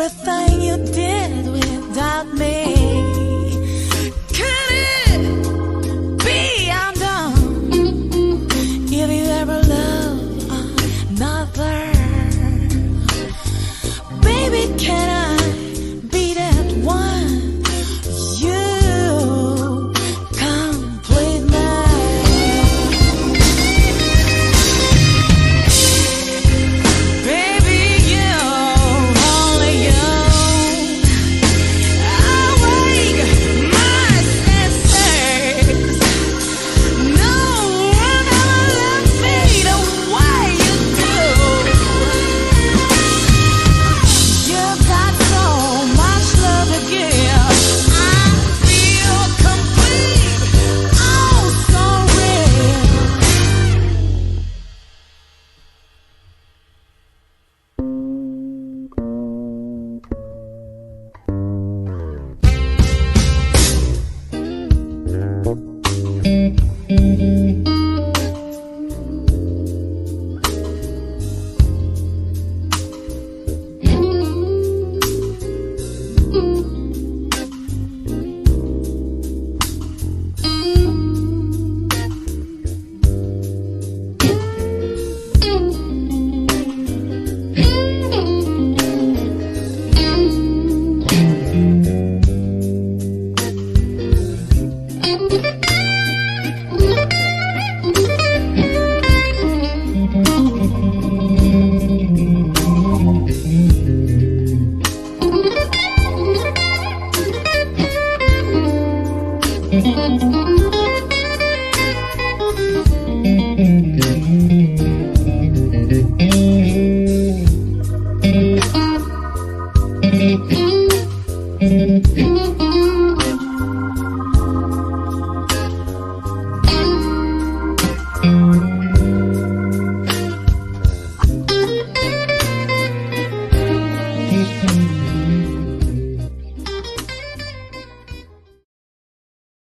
everything you did without me. Could it be I'm done if you ever love another? Baby, can I be that one? You complete me. Baby, you, only you. Awake my senses. No one ever loved me the way you do. You've got so much love to give. I feel complete, oh so real.